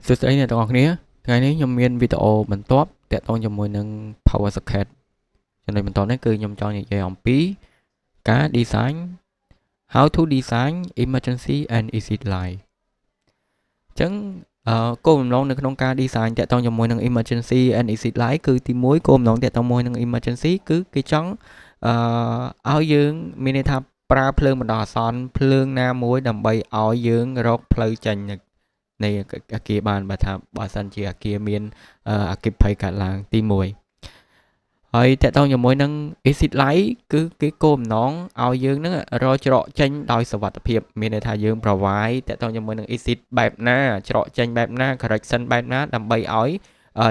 សួស្តីអ្នកទាំងអស់គ្នាថ្ងៃនេះខ្ញុំមានវីដេអូបន្ទាប់ទាក់ទងជាមួយនឹង Power Socket ចំណុចបន្ទាប់នេះគឺខ្ញុំចង់និយាយអំពីការ design how to design emergency and exit line អញ្ចឹងគោលបំណងនៅក្នុងការ design ទាក់ទងជាមួយនឹង emergency and exit line គឺទី1គោលបំណងទាក់ទងមួយនឹង emergency គឺគេចង់ឲ្យយើងមានន័យថាប្រើភ្លើងបណ្ដោះអាសន្នភ្លើងណាមួយដើម្បីឲ្យយើងរកផ្លូវចេញនៃអគារបានបើសិនជាអគារមានអគ្គិភ័យកើតឡើងទី1ហើយតកតងជាមួយនឹង exit light គឺគេគោលបំណងឲ្យយើងនឹងរកច្រកចេញដោយសុវត្ថិភាពមានន័យថាយើង provide តកតងជាមួយនឹង exit បែបណាច្រកចេញបែបណា correction បែបណាដើម្បីឲ្យ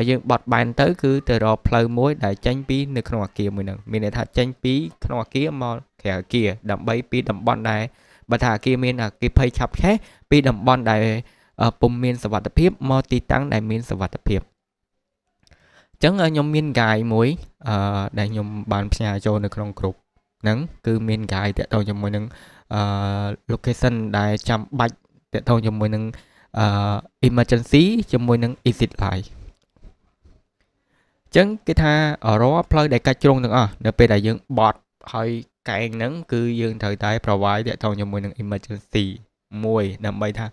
យើងបត់បែនទៅគឺទៅរកផ្លូវមួយដែលចេញពីនៅក្នុងអគារមួយហ្នឹងមានន័យថាចេញពីក្នុងអគារមកក្រៅអគារដើម្បីពីតំបន់ដែលបើថាអគារមានអគ្គិភ័យឆាប់ឆេះពីតំបន់ដែលពុំមានសុវត្ថិភាពមកទីតាំងដែលមានសុវត្ថិភាពអញ្ចឹងខ្ញុំមាន guide មួយដែលខ្ញុំបានផ្ញើចូលនៅក្នុងក្រុមហ្នឹងគឺមាន guide តាក់ទងជាមួយនឹងlocation ដែលចាំបាច់តាក់ទងជាមួយនឹងemergency ជាមួយនឹង exit line អញ្ចឹងគេថារាល់ផ្លូវដែលកាច់ជ្រុងទាំងអស់នៅពេលដែលយើងបត់ហើយកែងហ្នឹងគឺយើងត្រូវតែ provide តាក់ទងជាមួយនឹង emergency មួយដើម្បីថា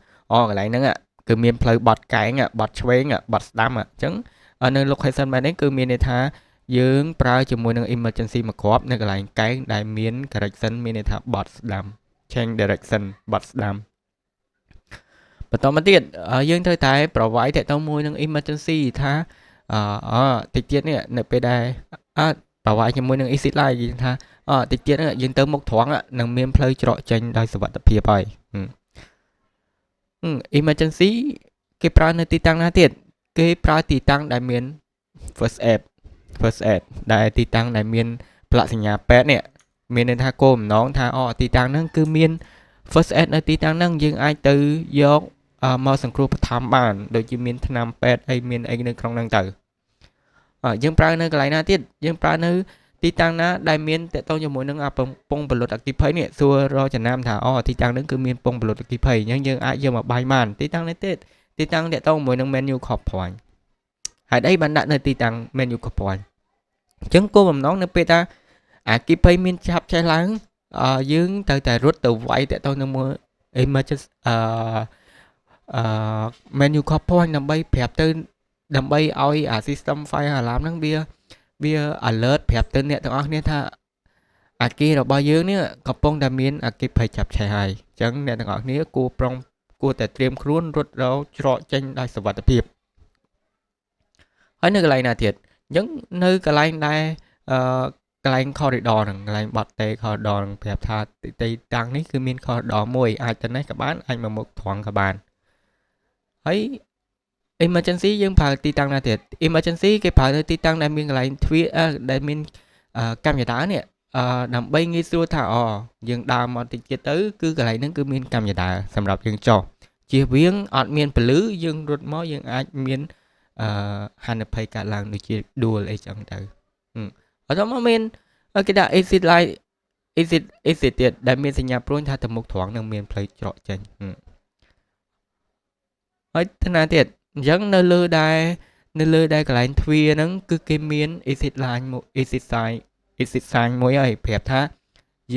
កន្លែងហ្នឹងគឺមានផ្លូវបត់កែងបត់ឆ្វេងបត់ស្ដាំអញ្ចឹងនៅ location បែបនេះគឺមានន័យថាយើងប្រើជាមួយនឹង emergency មួយគ្រាប់នៅកន្លែងកែងដែលមាន correction មានន័យថាបត់ស្ដាំ change direction បត់ស្ដាំបន្តមកទៀតយើងត្រូវតែ provide តាក់ទងមួយនឹង emergency ថាតិចទៀតនេះនៅពេលដែលprovide ជាមួយនឹង exit line យើងថាតិចទៀតយើងទៅមុខត្រង់នឹងមានផ្លូវច្រកចេញដោយសុវត្ថិភាពហើយemergency គេប្រើនៅទីតាំងណាទៀតគេប្រើទីតាំងដែលមាន first aid ដែលទីតាំងដែលមានផ្លាកសញ្ញាពេទ្យនេះមានន័យថាគោលបំណងថាទីតាំងហ្នឹងគឺមាន first aid នៅទីតាំងហ្នឹងយើងអាចទៅយកមកសង្គ្រោះបឋមបានដូចជាមានថ្នាំពេទ្យអីមានអីនៅក្នុងហ្នឹងទៅយើងប្រើនៅកន្លែងណាទៀតយើងប្រើនៅទីតាំងណាដែលមានតកតងជាមួយនឹងពងពលុតអគ្គិភ័យនេះសួររកចំណាំថាទីតាំងហ្នឹងគឺមានពងពលុតអគ្គិភ័យអញ្ចឹងយើងអាចយកមកបាយបានទីតាំងនេះទៀតទីតាំងតកតងជាមួយនឹង menu core point ហេតុអីបានដាក់នៅទីតាំង menu core point អញ្ចឹងគោលបំណងនៅពេលថាអគ្គិភ័យមានឆាប់ចេះឡើងយើងត្រូវតែរត់ទៅវាយតកតងជាមួយ emergency menu core point ដើម្បីប្រាប់ទៅដើម្បីឲ្យអា system fire alarm ហ្នឹងវា alert ប្រាប់ទៅអ្នកទាំងអស់គ្នាថាអគាររបស់យើងនេះកំពុងតែមានអគ្គិភ័យឆាប់ឆេះហើយអញ្ចឹងអ្នកទាំងអស់គ្នាគួរតែត្រៀមខ្លួនរត់រកច្រកចេញដោយសុវត្ថិភាពហើយនៅកន្លែងណាទៀតអញ្ចឹងនៅកន្លែងដែលកន្លែង corridor ហ្នឹងកន្លែងបត់តេ corridor ហ្នឹងប្រាប់ថាទីតាំងនេះគឺមាន corridor មួយអាចទៅនេះក៏បានអាចមកមុខត្រង់ក៏បានហើយ emergency យើងប្រើទីតាំងណាទៀត emergency គេប្រើនៅទីតាំងដែលមានកន្លែងទ្វារដែលមានកាមេរ៉ានេះដើម្បីងាយស្រួលថាយើងដើរមកតិចទៀតទៅគឺកន្លែងហ្នឹងគឺមានកាមេរ៉ាសម្រាប់យើងចុះជៀសវាងអត់មានពលឺយើងរត់មកយើងអាចមានហានិភ័យកើតឡើងដូចជាដួលអីចឹងទៅអត់មកមានគេដាក់ exit light exit ទៀតដែលមានសញ្ញាព្រួញថាទៅមុខត្រង់នឹងមានផ្លូវច្រកចេញហើយថ្នាក់ទៀតអញ្ចឹងនៅលើដែលកន្លែងទ្វារហ្នឹងគឺគេមាន exit line មួយ exit sign មួយហើយប្រាប់ថា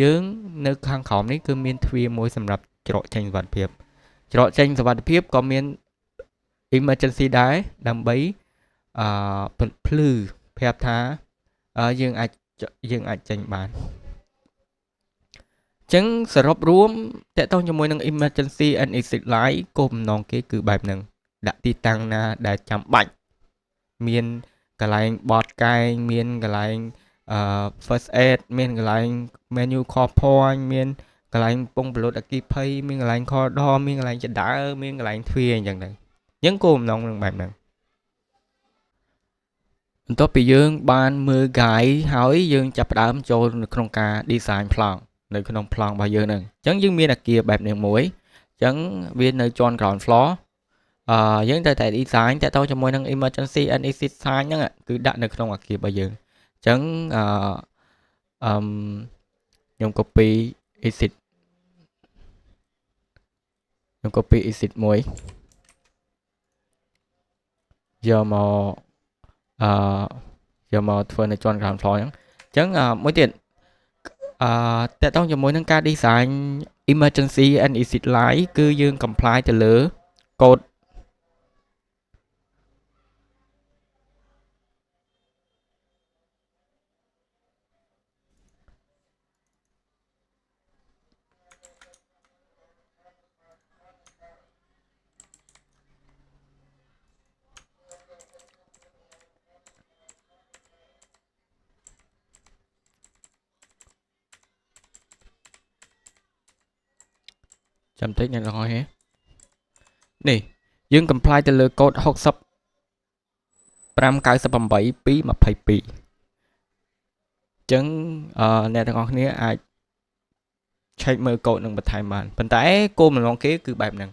យើងនៅខាងក្រោមនេះគឺមានទ្វារមួយសម្រាប់ច្រកចេញសុវត្ថិភាពច្រកចេញសុវត្ថិភាពក៏មាន emergency ដែរដើម្បីភ្លឺប្រាប់ថាយើងអាចចេញបានចឹងសរុបរួមតកតងជាមួយនឹង emergency and exit line គោលបំណងគេគឺបែបហ្នឹងដាក់ទីតាំងណាដែលចាំបាច់មានកន្លែងបត់កែងមានកន្លែងfirst aid មានកន្លែង menu core point មានកន្លែងពងពលុតអគ្គិភ័យមានកន្លែង corridor មានកន្លែងចដើមានកន្លែងទ្វារអញ្ចឹងទៅអញ្ចឹងគោលបំណងនឹងបែបហ្នឹងបន្ទាប់ពីយើងបានមើល guide ហើយយើងចាប់ផ្ដើមចូលនៅក្នុងការ design ប្លង់នៅក្នុងប្លង់របស់យើងហ្នឹងអញ្ចឹងយើងមានអគារបែបនេះមួយអញ្ចឹងវានៅជាន់ ground floor យើងត្រូវតែ design តទៅជាមួយនឹង emergency and exit sign ហ្នឹងគឺដាក់នៅក្នុងអគាររបស់យើងអញ្ចឹងខ្ញុំ copy exit មួយ យកមកយកមកធ្វើនៅជាន់ ground floor អញ្ចឹងមួយទៀតតើតោះជាមួយនឹងការ design emergency and exit line គឺយើង comply ទៅលើ code ចាំតិចអ្នកទាំងអស់គ្នានេះយើង comply ទៅលើ code 6598 ពី22អញ្ចឹងអ្នកទាំងអស់គ្នាអាច check មើល code នឹងបន្ថែមបានប៉ុន្តែគោលបំណងគេគឺបែបហ្នឹង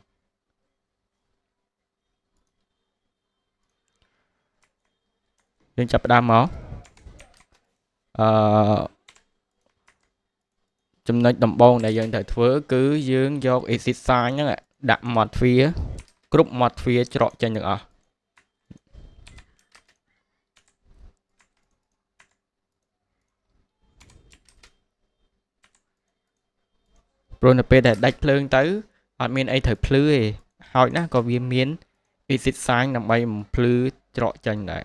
យើងចាប់ផ្ដើមមកចំណុចដំបូងដែលយើងត្រូវធ្វើគឺយើងយក exit sign ហ្នឹងដាក់មាត់ទ្វារគ្រប់មាត់ទ្វារច្រកចេញទាំងអស់ព្រោះនៅពេលដែលដាច់ភ្លើងទៅអត់មានអីត្រូវភ្លឺទេហើយណាក៏វាមាន exit sign ដើម្បីបំភ្លឺច្រកចេញដែរ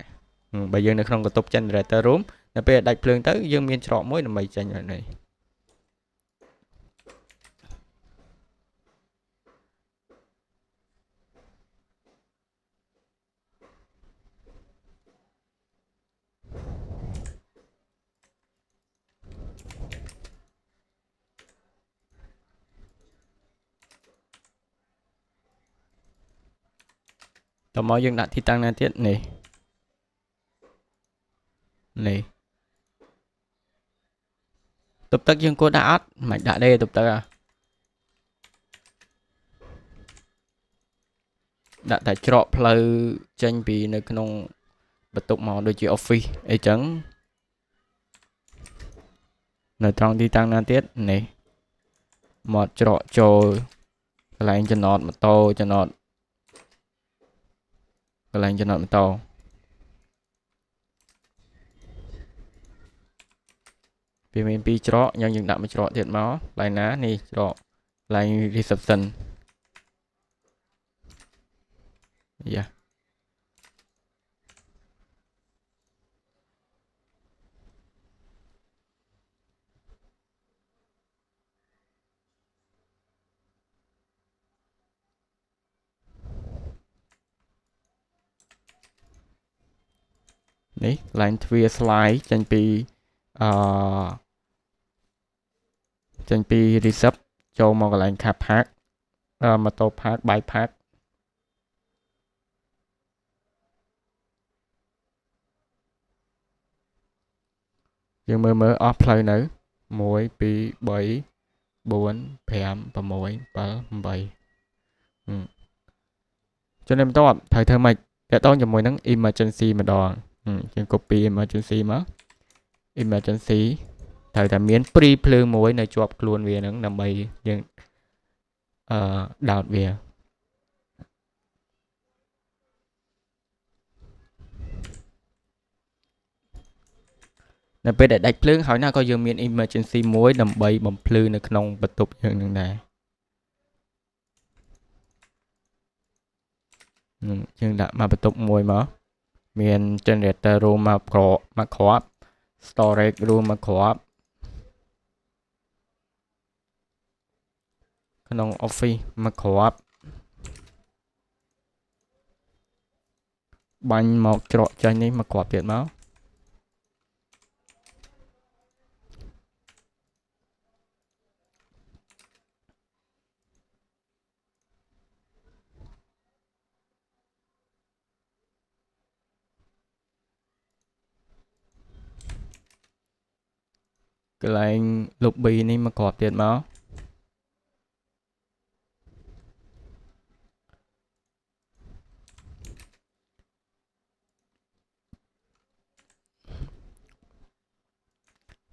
បើយើងនៅក្នុងបន្ទប់ generator room នៅពេលដាច់ភ្លើងទៅយើងមានច្រកមួយដើម្បីចេញហើយនេះតោះមកយើងដាក់ទីតាំងណាទៀតនេះទប់ទឹកយើងគួរដាក់អត់មិនដាក់ទេទប់ទឹកដាក់តែច្រកផ្លូវចេញពីនៅក្នុងបន្ទប់មកដូចជា office អីចឹងនៅត្រង់ទីតាំងណាទៀតនេះមាត់ច្រកចូលកន្លែងចំណតម៉ូតូចំណតកន្លែងចំណតម៉ូតូវាមាន2ច្រកយើងដាក់មួយច្រកទៀតមកកន្លែងណានេះច្រកកន្លែង reception យ៉ានេះកន្លែងទ្វារ slide ចេញពីចេញពី recep ចូលមកកន្លែង car park ម៉ូតូ park bike park យើងមើលអស់ផ្លូវនៅ1 2 3 4 5 6 7 8ចំណុចបន្ទាប់ត្រូវធ្វើម៉េចតើតងជាមួយនឹង emergency ម្ដងយើង copy emergency មក emergency ត្រូវតែមាន pre ភ្លើងមួយនៅជាប់ខ្លួនវាហ្នឹងដើម្បីយើងដោតវានៅពេលដែលដាច់ភ្លើងហើយណាក៏យើងមាន emergency មួយដើម្បីបំភ្លឺនៅក្នុងបន្ទប់យើងនឹងដែរយើងដាក់មកបន្ទប់មួយមកមាន generator room មកគ្រាប់ storage room មកគ្រាប់ក្នុង office មកគ្រាប់បាញ់មកច្រកចេញនេះមកគ្រាប់ទៀតមកកន្លែង lobby នេះមកគ្រាប់ទៀតមក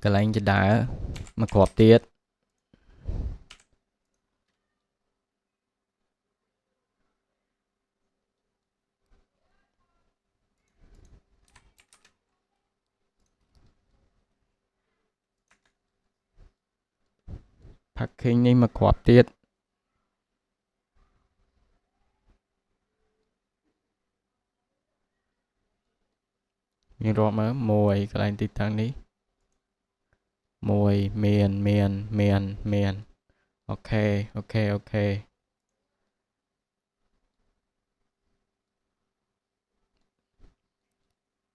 កន្លែងចដើមកគ្រាប់ទៀត hacking នេះមកគ្រាប់ទៀតយើងរាប់មើល1កន្លែងទីតាំងនេះ1មានអូខេអ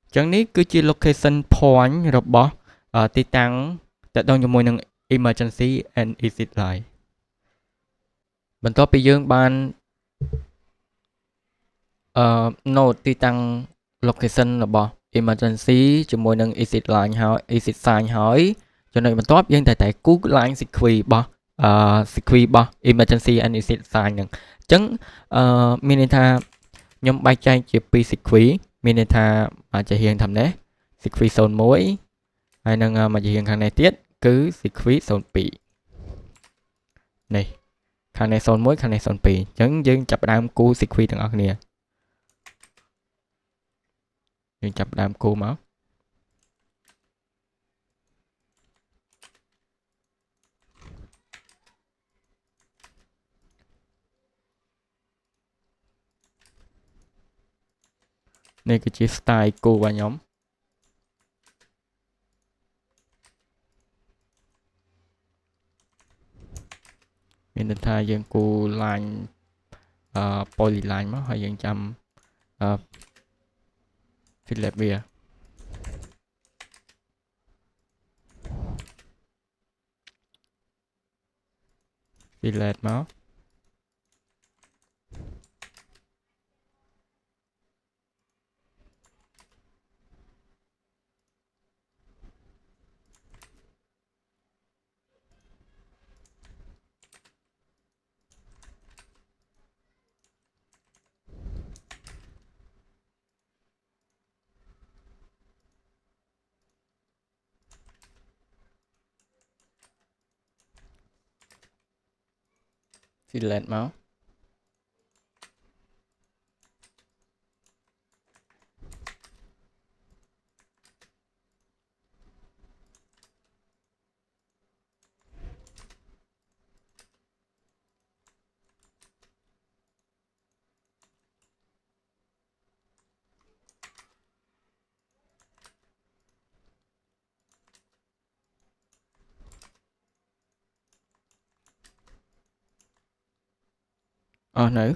ញ្ចឹងនេះគឺជា location point របស់ទីតាំងតទៅជាមួយនឹង emergency and exit line បន្ទាប់ពីយើងបានnote ទីតាំង location របស់ emergency ជាមួយនឹង exit line ហើយ exit sign ហើយចំណុចបន្ទាប់យើងតែគូស line sequence របស់sequence របស់ emergency and exit sign ហ្នឹងអញ្ចឹងមានន័យថាខ្ញុំបែងចែកជា2 sequence មានន័យថាអាចជារៀងតាមនេះ sequence 01ហើយនឹងមកជារៀងខាងនេះទៀតគឺ sequence 02នេះខាងនេះ01ខាងនេះ02អញ្ចឹងយើងចាប់ផ្ដើមគូស sequence ទាំងអស់គ្នាយើងចាប់ផ្ដើមគូមកនេះគឺជា style គូរបស់ខ្ញុំមានន័យថាយើងគូ line polyline មកហើយយើងចាំPhilip វា Philip មកPhilip មកអស់នៅ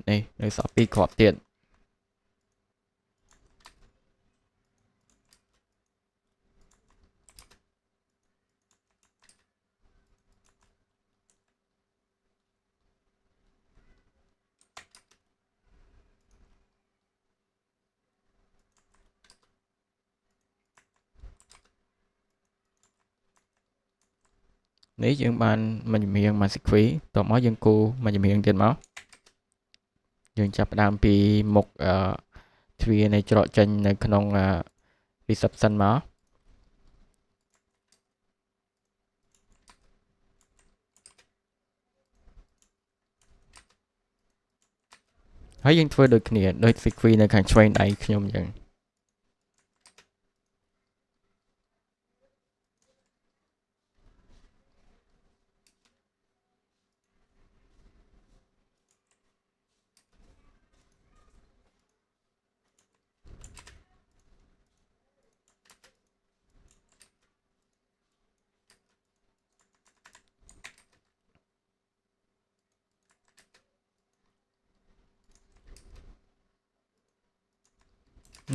នេះនៅសល់2គ្រាប់ទៀត នេះយើងបានមួយចម្រៀងមួយ sequence តមកយើងគូមួយចម្រៀងទៀតមកយើងចាប់ផ្ដើមពីមុខទ្វារនៃច្រកចេញនៅក្នុង reception មកហើយយើងធ្វើដូចគ្នាដូច sequence នៅខាងឆ្វេងដៃខ្ញុំអញ្ចឹង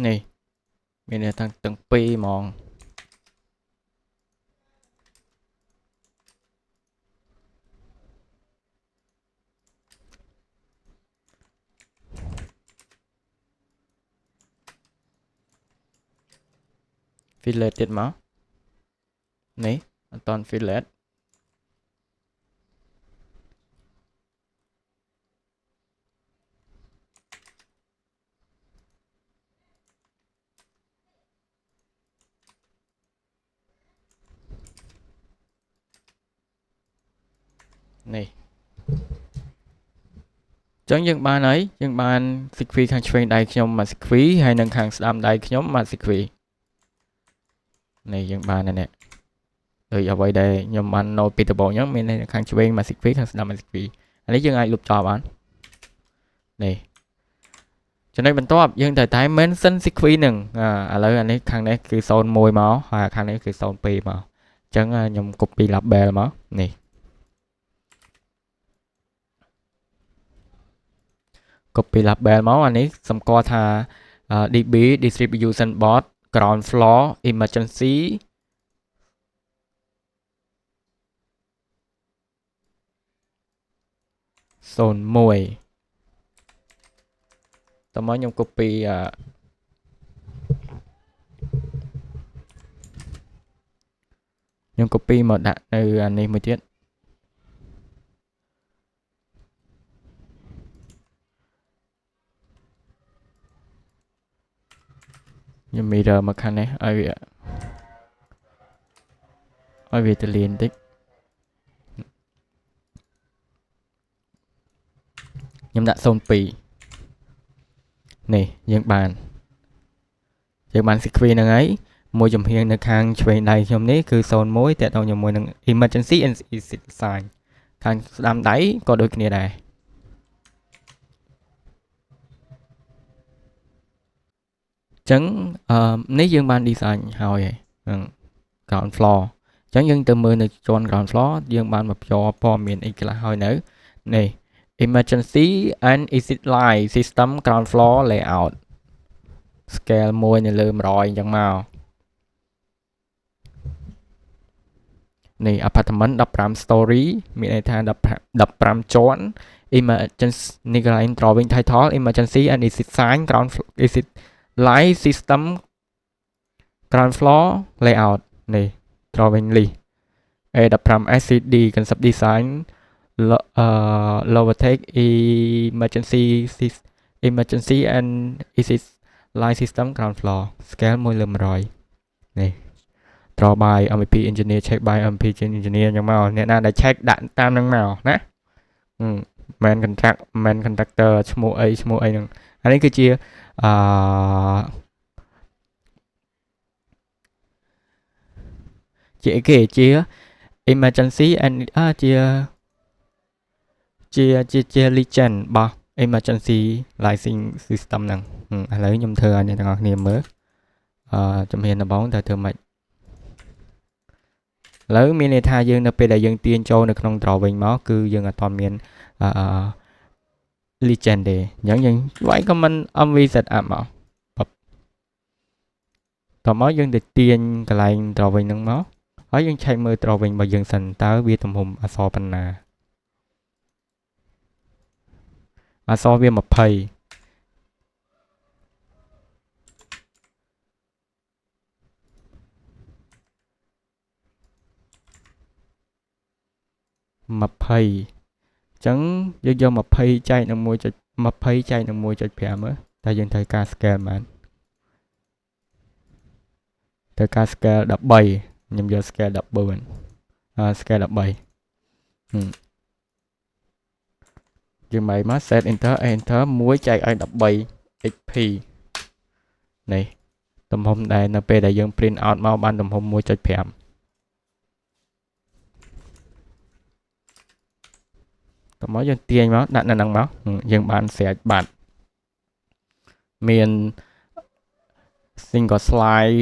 នេះមានន័យថាទាំងពីរហ្មង Fillet ទៀតមកនេះអត់តន់ Fillet នេះចឹងយើងបានហើយយើងបាន sequence ខាងឆ្វេងដៃខ្ញុំមួយ sequence ហើយនឹងខាងស្ដាំដៃខ្ញុំមួយ sequence នេះយើងបានហើយនេះ ដូចអ្វីដែលខ្ញុំបាន note ពីដំបូងអញ្ចឹងមានខាងឆ្វេង Magic Key ខាងស្ដាំ Magic Key អានេះយើងអាចលុបចោលបាននេះចំណុចបន្ទាប់យើងត្រូវតែ mention sequence នឹងឥឡូវអានេះខាងនេះគឺ01មកហើយខាងនេះគឺ02មកអញ្ចឹងខ្ញុំ copy label មកនេះ copy label មកអានេះសម្គាល់ថា DB distribution board ground floor emergency 01តើមកខ្ញុំ copy ខ្ញុំ copy មកដាក់នៅអានេះមួយទៀតខ្ញុំ mirror មកខាងនេះឲ្យវាទៅលៀនបន្តិចខ្ញុំដាក់02នេះយើងបាន sequence ហ្នឹងហើយមួយចំហៀងនៅខាងឆ្វេងដៃខ្ញុំនេះគឺ01តាក់ទងជាមួយនឹង emergency and exit sign ខាងស្ដាំដៃក៏ដូចគ្នាដែរអញ្ចឹងនេះយើងបាន design ហើយហ្នឹង ground floor អញ្ចឹងយើងទៅមើលនៅជាន់ ground floor យើងបានមកភ្ជាប់ព័ត៌មានអីខ្លះហើយនៅនេះ emergency and exit line system ground floor layout scale 1 នៅលើ100អញ្ចឹងមកនេះ apartment 15 story មានន័យថា15ជាន់ emergency line drawing title emergency and exit sign ground exit line system ground floor layout នេះ drawing list A15 SCD concept design lower take emergency and exit line system ground floor scale 1 លើ 100នេះ draw by MVP engineer check by MVP engineer អញ្ចឹងមកអ្នកណាដែល check ដាក់តាមហ្នឹងមកណា main contractor ឈ្មោះអីហ្នឹងអានេះគឺជាជាអីគេជា emergency and ជា legend របស់ emergency lighting system ហ្នឹងឥឡូវខ្ញុំធ្វើឲ្យអ្នកទាំងអស់គ្នាមើលជំហានដំបូងតើធ្វើម៉េចឥឡូវមានន័យថាយើងនៅពេលដែលយើងទាញចូលនៅក្នុង drawing មកគឺយើងអត់ទាន់មានlegend ទេអញ្ចឹងយើងវាយ comment MV setup មកតោះមកយើងទៅទាញកន្លែង drawing ហ្នឹងមកហើយយើង check មើល drawing របស់យើងសិនតើវាទំហំអក្សរប៉ុណ្ណាអក្សរវា20អញ្ចឹងយើងយក20ចែកនឹង1.20ចែកនឹង1.5មើលតែយើងត្រូវការ scale បានត្រូវការ scale 13ខ្ញុំយក scale 14 scale 13យើងមក set enter enter 1ចែកឲ្យ13 xp នេះទំហំដែលនៅពេលដែលយើង print out មកបានទំហំ 1.5តោះមកយើងទាញមកដាក់នៅហ្នឹងមកយើងបាន set បាត់មាន single slide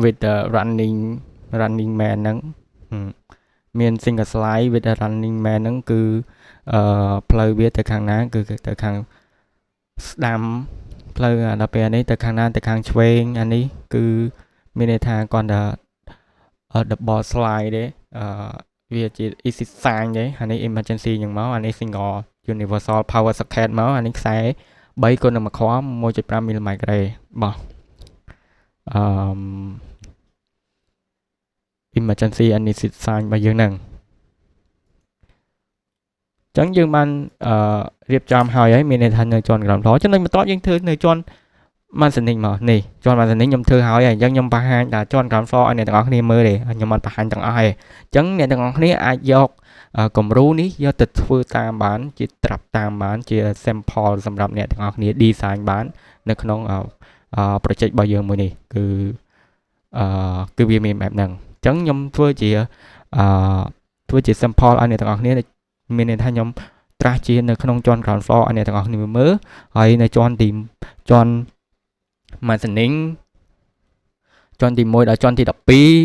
with the running man ហ្នឹងមាន single slide with the running man ហ្នឹងគឺផ្លូវវាទៅខាងណាគឺទៅខាងស្ដាំផ្លូវដល់ពេលនេះទៅខាងណាទៅខាងឆ្វេងអានេះគឺមានន័យថាគាត់តែ double slide ទេវាជា exit sign ទេអានេះ emergency អញ្ចឹងមកអានេះ single universal power socket មកអានេះខ្សែ3គុណនឹង1ខម 1.5 mm ទេបោះemergency and exit sign របស់យើងហ្នឹងអញ្ចឹងយើងបានរៀបចំហើយមានន័យថានៅជាន់ ground floor ចំណុចបន្ទាប់យើងធ្វើនៅជាន់ mezzanine មកនេះជាន់ mezzanine ខ្ញុំធ្វើហើយអញ្ចឹងខ្ញុំបង្ហាញដល់ជាន់ ground floor ឲ្យអ្នកទាំងអស់គ្នាមើលទេខ្ញុំអត់បង្ហាញទាំងអស់ទេអញ្ចឹងអ្នកទាំងអស់គ្នាអាចយកគំរូនេះយកទៅធ្វើតាមបានជាត្រាប់តាមបានជា sample សម្រាប់អ្នកទាំងអស់គ្នា design បាននៅក្នុងproject របស់យើងមួយនេះគឺវាមានបែបហ្នឹង ចឹងខ្ញុំធ្វើជា sample ឲ្យអ្នកទាំងអស់គ្នាមានន័យថាខ្ញុំត្រាស់ជានៅក្នុងជាន់ ground floor ឲ្យអ្នកទាំងអស់គ្នាមើលហើយនៅជាន់ mezzanine ជាន់ទី1ដល់ជាន់ទី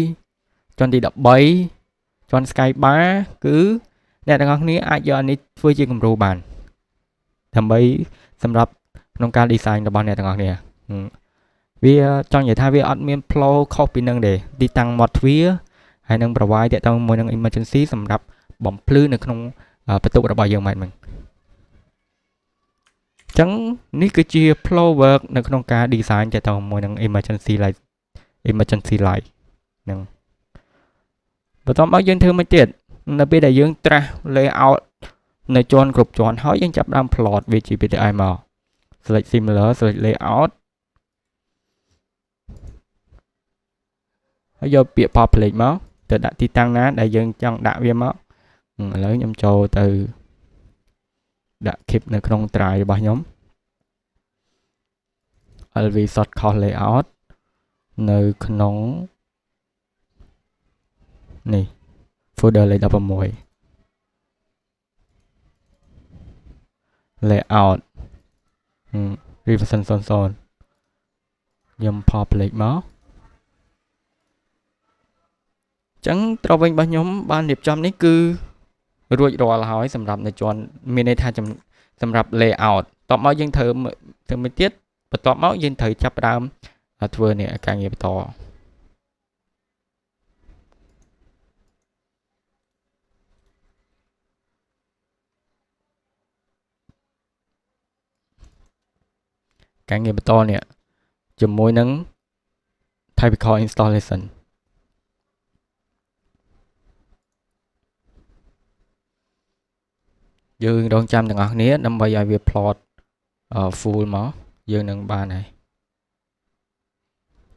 12ជាន់ទី13ជាន់ sky bar គឺអ្នកទាំងអស់គ្នាអាចយកអានេះធ្វើជាគំរូបានដើម្បីសម្រាប់ក្នុងការ design របស់អ្នកទាំងអស់គ្នាវាចង់និយាយថាវាអត់មានផ្លូវខុសពីនឹងទេទីតាំងមាត់ទ្វារហើយនឹង provide តាក់ទងជាមួយនឹង emergency សម្រាប់បំភ្លឺនៅក្នុងបន្ទប់របស់យើងហ្នឹងចឹងនេះគឺជា flow work នៅក្នុងការ design តាក់ទងជាមួយនឹង emergency light ហ្នឹងបន្ទាប់មកយើងធ្វើមិនទៀតនៅពេលដែលយើងត្រាស់ layout នៅជាន់គ្រប់ជាន់ហើយយើងចាប់ដើម plot វាជា PTI មក select similar select layout ហើយយកពាក្យ public មកទៅដាក់ទីតាំងណាដែលយើងចង់ដាក់វាមកឥឡូវខ្ញុំចូលទៅដាក់ keep នៅក្នុង try របស់ខ្ញុំ LV shortcut layout នៅក្នុងនេះ folder លេខ16 layout revision 00ខ្ញុំ public មកចឹងត្រវិញរបស់ខ្ញុំបានរៀបចំនេះគឺរួចរាល់ហើយសម្រាប់នៅជាន់មានន័យថាសម្រាប់ layout តបមកយើងធ្វើមួយទៀតបន្ទាប់មកយើងត្រូវចាប់ផ្ដើមធ្វើនេះការងារបន្តការងារបន្តនេះជាមួយនឹង typical installation យើងរងចាំទាំងអស់គ្នាដើម្បីឲ្យវា plot full មកយើងនឹងបានហើយ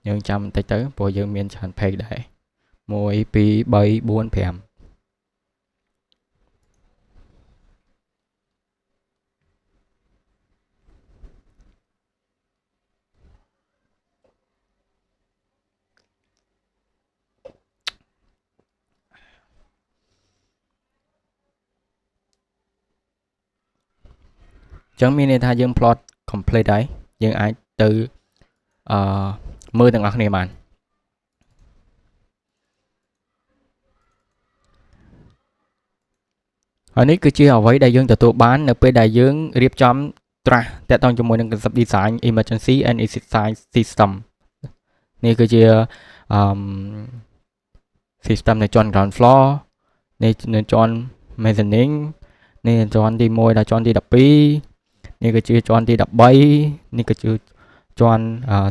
យើងចាំបន្តិចទៅព្រោះយើងមានច្រើន page ដែរ1 2 3 4 5ចឹងមានន័យថាយើង plot complete ហើយយើងអាចទៅមើលទាំងអស់គ្នាបានហើយនេះគឺជាអ្វីដែលយើងទទួលបាននៅពេលដែលយើងរៀបចំត្រាស់តាក់ទងជាមួយនឹង concept design emergency and exit sign system នេះគឺជា system នៅជាន់ ground floor នេះនៅជាន់ mezzanine នេះជាន់ទី1ដល់ជាន់ទី12នេះគឺជាជាន់ទី13នេះគឺជាជាន់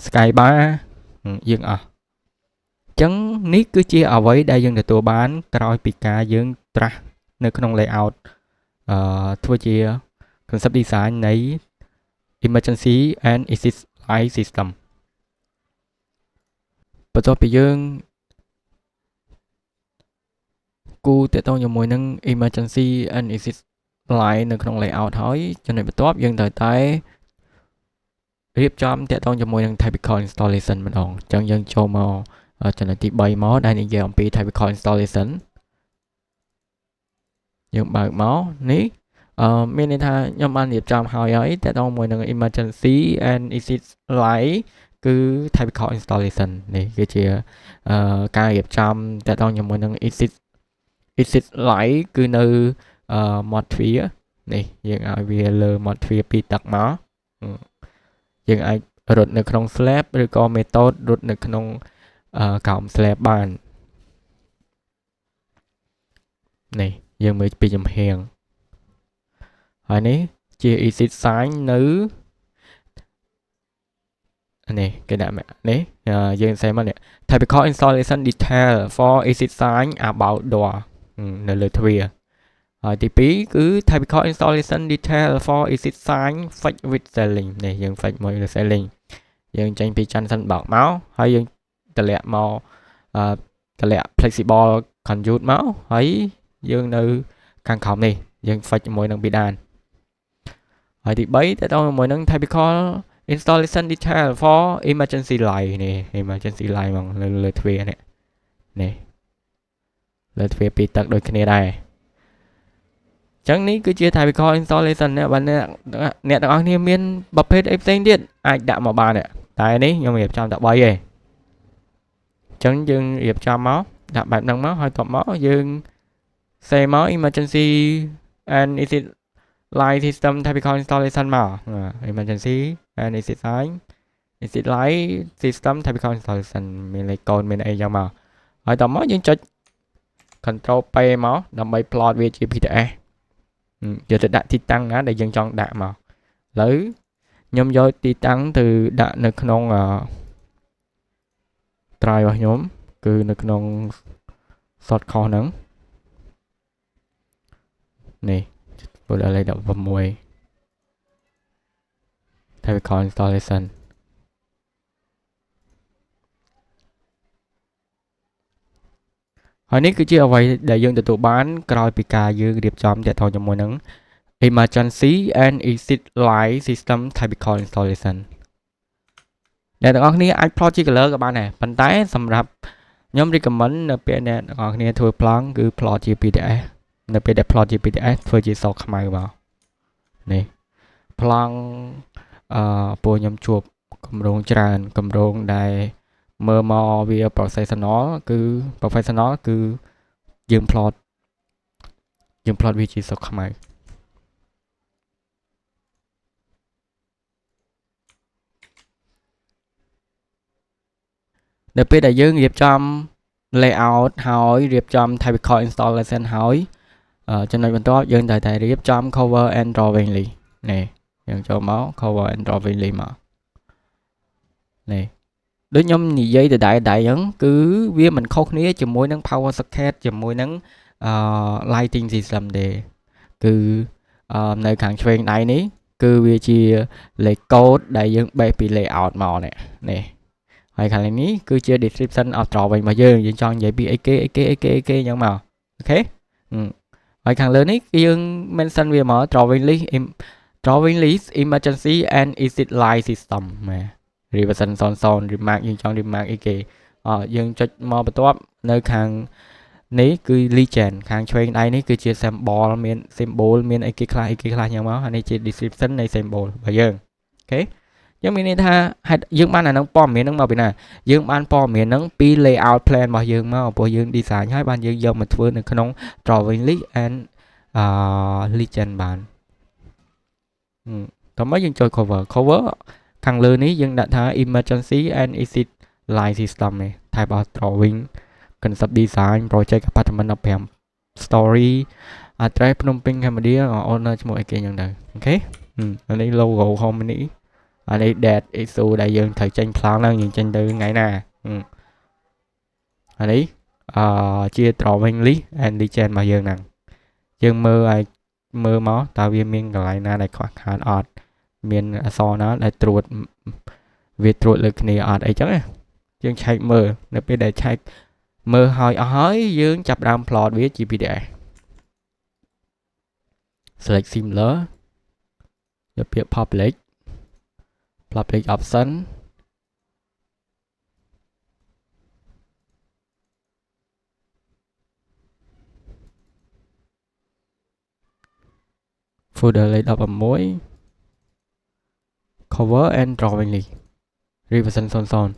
sky bar យើងអស់ចឹងនេះគឺជាអ្វីដែលយើងទទួលបានក្រោយពីការយើងត្រាស់នៅក្នុង layout ធ្វើជា concept design នៃ emergency and exit light system បន្ទាប់ពីយើងគូតាក់ទងជាមួយនឹង emergency and exit light នៅក្នុង layout ហើយចំណុចបន្ទាប់យើងត្រូវតែរៀបចំតាក់ទងជាមួយនឹង typical installation ម្ដងអញ្ចឹងយើងចូលមកចំណុចទី3មកដែលនិយាយអំពី typical installation យើងបើកមកនេះមានន័យថាខ្ញុំបានរៀបចំហើយតាក់ទងជាមួយនឹង emergency and exit light គឺ typical installation នេះគឺជាការរៀបចំតាក់ទងជាមួយនឹង exit light គឺនៅមាត់ទ្វារនេះយើងឲ្យវាលើមាត់ទ្វារពីទឹកមកយើងអាចរត់នៅក្នុង slab ឬក៏ method រត់នៅក្នុងកោម slab បាននេះយើងមើលពីចំហៀងហើយនេះជា exit sign នៅនេះគេដាក់នេះយើងសេមកនេះ typical installation detail for exit sign about door នៅលើទ្វារហើយទី2គឺ typical installation detail for exit sign fixed with ceiling នេះយើង fix មួយលើ ceiling យើងចេញពី junction box មកហើយយើងតម្លាក់មកតម្លាក់ flexible conduit មកហើយយើងនៅខាងក្រោមនេះយើង fix ជាមួយនឹងពីដានហើយទី3តើតជាមួយនឹង typical installation detail for emergency light នេះ emergency light មកលើទ្វារនេះ លើទ្វារពីរទឹកដូចគ្នាដែរចឹងនេះគឺជា typical installation អ្នកបាទអ្នកទាំងអស់គ្នាមានប្រភេទអីផ្សេងទៀតអាចដាក់មកបានតែនេះខ្ញុំរៀបចំតែ3ឯងចឹងយើងរៀបចំមកដាក់បែបហ្នឹងមកហើយតបមកយើង say មក emergency and exit line system typical installation មក emergency and exit line exit line system typical installation មានលេខកូដមានអីចឹងមកហើយតបមកយើងចុច control P មកដើម្បី plot វាជា PTS យកទៅដាក់ទីតាំងណាដែលយើងចង់ដាក់មកឥឡូវខ្ញុំយកទីតាំងទៅដាក់នៅក្នុង drive របស់ខ្ញុំគឺនៅក្នុង short course ហ្នឹងនេះ folder លេខ16 typical installation ហើយនេះគឺជាអ្វីដែលយើងទទួលបានក្រោយពីការយើងរៀបចំទាក់ទងជាមួយនឹង emergency and exit line system typical installation អ្នកទាំងអស់គ្នាអាច plot ជា color ក៏បានដែរប៉ុន្តែសម្រាប់ខ្ញុំ recommend នៅពេលអ្នកទាំងអស់គ្នាធ្វើ plan គឺ plot ជា PDF នៅពេលដែល plot ជា PDF ធ្វើជាសខ្មៅមកនេះ plan ពួកខ្ញុំជួបកម្រងច្រើនកម្រងដែលមើលមកវា professional គឺយើង plot វាជាសខ្មៅនៅពេលដែលយើងរៀបចំ layout ហើយរៀបចំ typical installation ហើយចំណុចបន្ទាប់យើងត្រូវតែរៀបចំ cover and drawing list នេះយើងចូលមក cover and drawing list មកនេះដូចខ្ញុំនិយាយដដែលអញ្ចឹងគឺវាមិនខុសគ្នាជាមួយនឹង power socket ជាមួយនឹងlighting system ទេគឺនៅខាងឆ្វេងដៃនេះគឺវាជាលេខកូដដែលយើងបេះពី layout មកនេះហើយខាងនេះគឺជា description of drawing របស់យើងចង់និយាយពីអីគេអញ្ចឹងមកអូខេហើយខាងលើនេះយើង mention វាមក drawing list emergency and exit line system revision 00 remark យើងចង់ remark អីគេយើងចុចមកបន្ទាប់នៅខាងនេះគឺ legend ខាងឆ្វេងដៃនេះគឺជា symbol មាន symbol មានអីគេខ្លះយ៉ាងមកហើយនេះជា description នៃ symbol របស់យើងអូខេយើងមានន័យថាហេតុយើងបានអានឹងព័ត៌មានហ្នឹងមកពីណាយើងបានព័ត៌មានហ្នឹងពី layout plan របស់យើងមកព្រោះយើង design ហើយបានយើងយកមកធ្វើនៅក្នុង drawing list and legend បានតោះមកយើងចូល cover ខាងលើនេះយើងដាក់ថា emergency and exit line system នេះ type of drawing concept design project apartment 15 story address ភ្នំពេញ Cambodia owner ឈ្មោះអីគេយ៉ាងដែរអូខេអានេះ logo company អានេះ date issue ដែលយើងត្រូវចេញ plan ឡើងយើងចេញទៅថ្ងៃណាអានេះជា drawing list and legend របស់យើងហ្នឹងយើងមើលមកតើវាមានកន្លែងណាដែលខ្វះខាតអត់មានអក្សរណាដែលត្រួតលើគ្នាអត់អីចឹងយើងឆែកមើលនៅពេលដែលឆែកមើលហើយអស់ហើយយើងចាប់ផ្ដើម plot វាជា PDF select similar យកពាក្យ public option folder លេខ16 cover and drawing list revision 00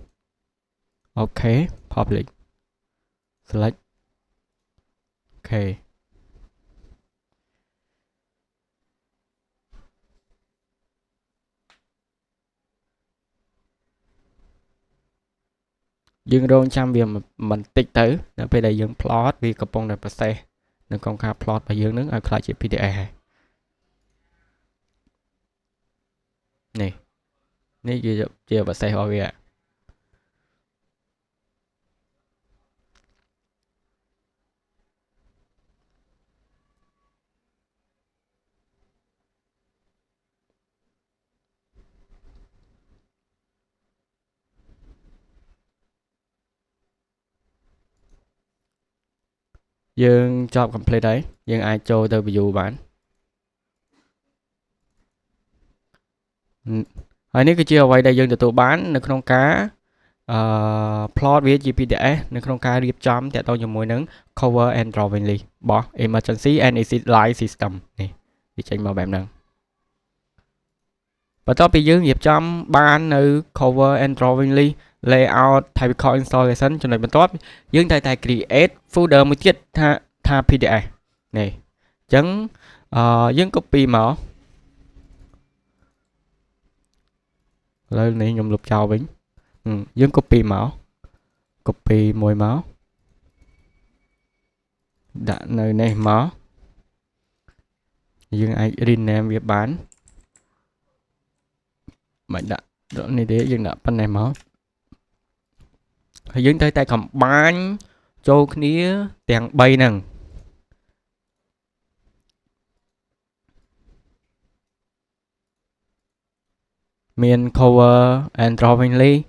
okay public select okay យើងរងចាំវាបន្តិចទៅនៅពេលដែលយើង plot វាកំពុងតែ process នៅក្នុងការ plot របស់យើងនឹងឲ្យខ្លាចជា PDF ហើយនេះជា process របស់វាយើងចប់ complete ហើយយើងអាចចូលទៅ view បានហើយនេះគឺជាអ្វីដែលយើងទទួលបាននៅក្នុងការ plot វាជា PDF នៅក្នុងការរៀបចំតាក់ទងជាមួយនឹង cover and drawing list របស់ emergency and exit line system នេះវាចេញមកបែបហ្នឹងបន្ទាប់ពីយើងរៀបចំបាននៅ cover and drawing list layout typical installation ចំណុចបន្ទាប់យើងត្រូវតែ create folder មួយទៀតថា PDF នេះអញ្ចឹងយើង copy មកឥឡូវនេះខ្ញុំលុបចោលវិញយើង copy មួយមកដាក់នៅនេះមកយើងអាច rename វាបានមិនដាក់នេះទេយើងដាក់ប៉ុណ្ណេះមកហើយយើងត្រូវតែ combine ចូលគ្នាទាំង3ហ្នឹងមាន cover and drawing list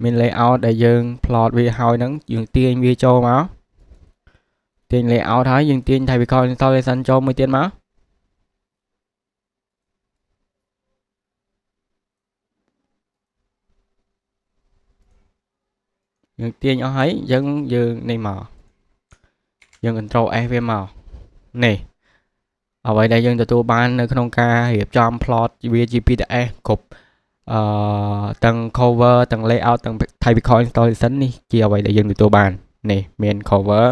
មាន layout ដែលយើង plot វាហើយហ្នឹងយើងទាញវាចូលមកទាញ layout ហើយយើងទាញ typical installation ចូលមួយទៀតមកយើងទាញអស់ហើយយើងនេះមកយើង control S វាមកនេះអ្វីដែលយើងទទួលបាននៅក្នុងការរៀបចំ plot វាជា PDF គ្រប់ទាំង cover ទាំង layout ទាំង typical installation នេះជាអ្វីដែលយើងទទួលបាននេះមាន cover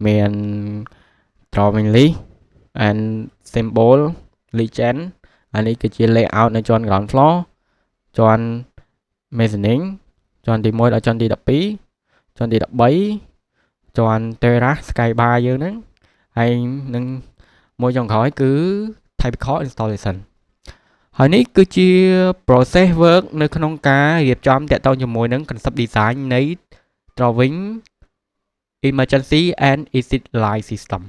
មាន drawing list and symbol legend អានេះគឺជា layout នៅជាន់ ground floor ជាន់ mezzanine ជាន់ទី1ដល់ជាន់ទី12ជាន់ទី13ជាន់ terrace sky bar យើងហ្នឹងហើយនឹងមួយចុងក្រោយគឺ typical installation ហើយនេះគឺជា process work នៅក្នុងការរៀបចំតាក់ទងជាមួយនឹង concept design នៃ drawing emergency and exit line system